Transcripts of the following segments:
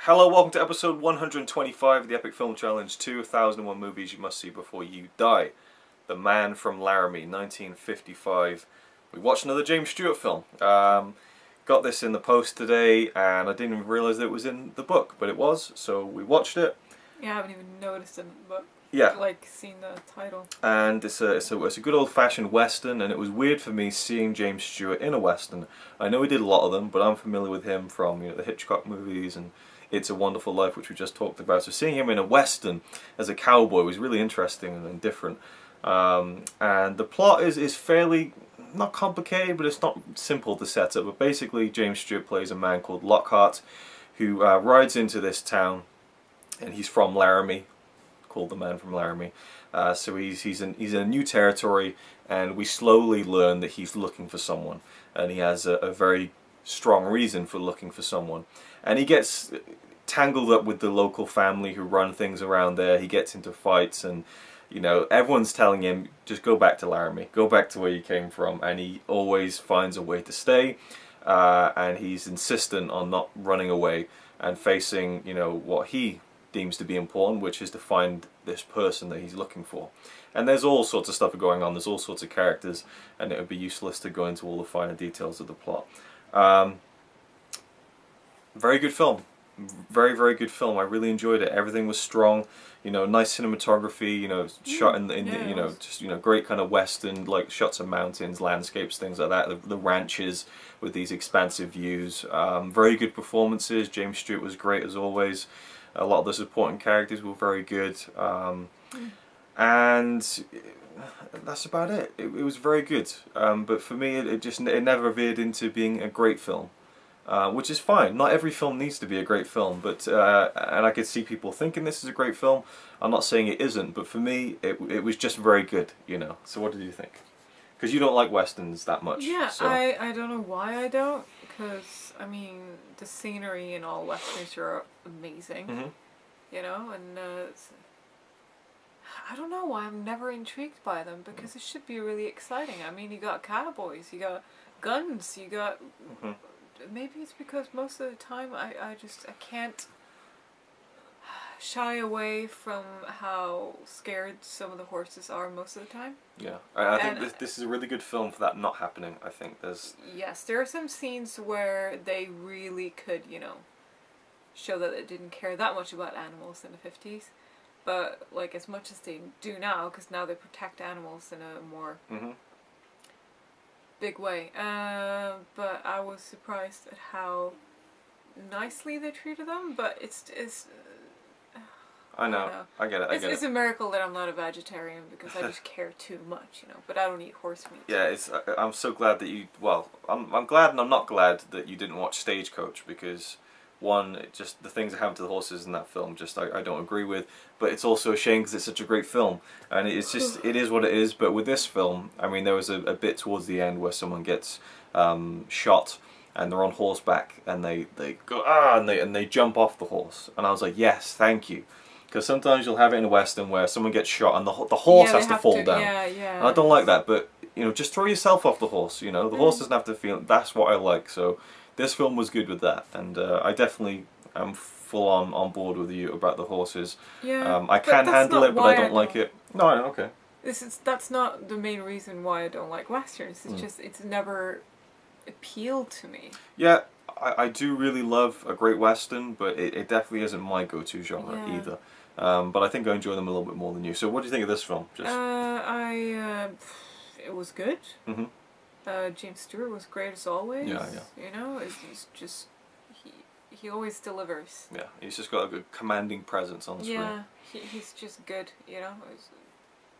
Hello, welcome to episode 125 of the Epic Film Challenge, 2001 movies you must see before you die. The Man from Laramie, 1955. We watched another James Stewart film. Got this in the post today and I didn't even realise that it was in the book, but it was, so we watched it. Yeah, I haven't even noticed it, but yeah, like seen the title. And it's a good old-fashioned western, and it was weird for me seeing James Stewart in a western. I know he did a lot of them, but I'm familiar with him from the Hitchcock movies and It's a Wonderful Life, which we just talked about. So seeing him in a western as a cowboy was really interesting and different. And the plot is fairly, not complicated, but it's not simple to set up. But basically, James Stewart plays a man called Lockhart, who rides into this town, and he's from Laramie, called The Man from Laramie. So he's in a new territory, and we slowly learn that he's looking for someone, and he has a very strong reason for looking for someone. And he gets tangled up with the local family who run things around there. He gets into fights, and everyone's telling him, just go back to Laramie, go back to where you came from, and he always finds a way to stay, and he's insistent on not running away and facing what he deems to be important, which is to find this person that he's looking for. And there's all sorts of stuff going on, there's all sorts of characters, and it would be useless to go into all the finer details of the plot. Very good film. Very, very good film. I really enjoyed it. Everything was strong. Nice cinematography. Shot in great kind of western, like shots of mountains, landscapes, things like that. The ranches with these expansive views. Very good performances. James Stewart was great as always. A lot of the supporting characters were very good. And that's about it. It was very good. But for me, it never veered into being a great film. Which is fine. Not every film needs to be a great film, but and I could see people thinking this is a great film. I'm not saying it isn't, but for me, it was just very good. So what did you think? Because you don't like westerns that much. Yeah, so. I don't know why I don't. Because I mean, the scenery in all westerns are amazing. Mm-hmm. And I don't know why I'm never intrigued by them, because it should be really exciting. I mean, you got cowboys, you got guns, you got. Mm-hmm. Maybe it's because most of the time I can't shy away from how scared some of the horses are most of the time. Yeah, I think this is a really good film for that not happening. I think there's... Yes, there are some scenes where they really could, show that they didn't care that much about animals in the 50s. But, like, as much as they do now, because now they protect animals in a more... Mm-hmm. big way, but I was surprised at how nicely they treated them. But it's I know. I get it. It's a miracle that I'm not a vegetarian, because I just care too much, But I don't eat horse meat. Yeah, I'm so glad that you. Well, I'm glad and I'm not glad that you didn't watch Stagecoach, because one, just the things that happen to the horses in that film, I don't agree with. But it's also a shame because it's such a great film, and it's just it is what it is. But with this film, I mean, there was a bit towards the end where someone gets shot, and they're on horseback, and they go and they jump off the horse, and I was like, yes, thank you. Because sometimes you'll have it in a western where someone gets shot and the horse has to fall down. Yeah. And I don't like that, but just throw yourself off the horse. The horse doesn't have to feel. That's what I like. So this film was good with that, and I definitely am full on board with you about the horses. Yeah, I can handle it, but I don't like it. No, okay. That's not the main reason why I don't like westerns. It's just it's never appealed to me. Yeah, I do really love a great western, but it definitely isn't my go-to genre either. But I think I enjoy them a little bit more than you. So what do you think of this film? It was good. Mm-hmm. James Stewart was great as always. Yeah. It's just he always delivers. Yeah, he's just got a good commanding presence on the screen. Yeah, he's just good. It's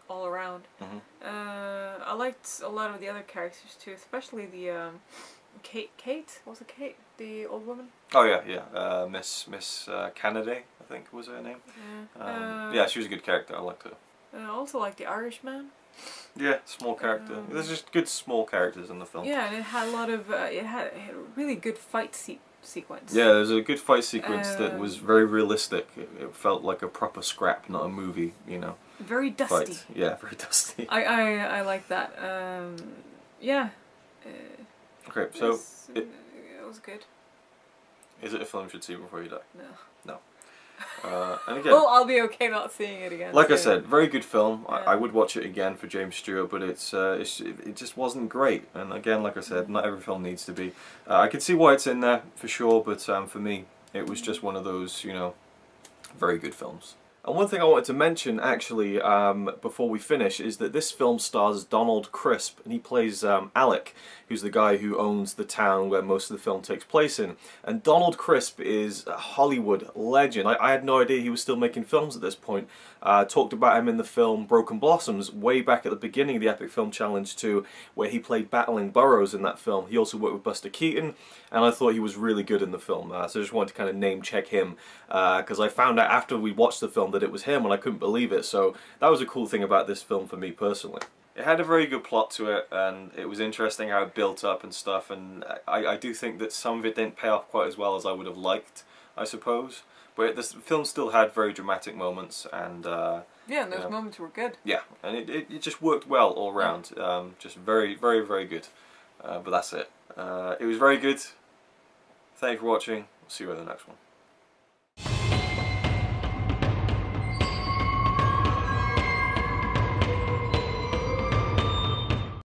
all around. Mm-hmm. I liked a lot of the other characters too, especially the Kate. What was it, Kate? The old woman. Oh yeah. Miss Kennedy, I think was her name. Yeah. Yeah, she was a good character. I liked her. I also liked the Irishman. Yeah, small character. There's just good small characters in the film. Yeah, and it had a lot of it had a really good fight sequence. Yeah, there's a good fight sequence that was very realistic. It felt like a proper scrap, not a movie. Very dusty. Fight. Yeah, very dusty. I like that. Yeah. Okay, so it was good. Is it a film you should see before you die? No. No. And again, Well, I'll be okay not seeing it again. like I soon. said, very good film. Yeah. I would watch it again for James Stewart, but it just wasn't great. And again, like I said, not every film needs to be. I can see why it's in there for sure, but for me, it was just one of those, you know, very good films. And one thing I wanted to mention, actually, before we finish, is that this film stars Donald Crisp, and he plays Alec, who's the guy who owns the town where most of the film takes place in. And Donald Crisp is a Hollywood legend. I had no idea he was still making films at this point. Talked about him in the film Broken Blossoms, way back at the beginning of the Epic Film Challenge 2, where he played Battling Burrows in that film. He also worked with Buster Keaton, and I thought he was really good in the film. So I just wanted to kind of name check him, because I found out after we watched the film that it was him, and I couldn't believe it. So that was a cool thing about this film for me personally. It had a very good plot to it, and it was interesting how it built up and stuff, and I do think that some of it didn't pay off quite as well as I would have liked, I suppose. But this film still had very dramatic moments, and yeah, and those moments were good. Yeah, and it just worked well all round. Just very, very, very good. But that's it. It was very good. Thank you for watching. See you in the next one.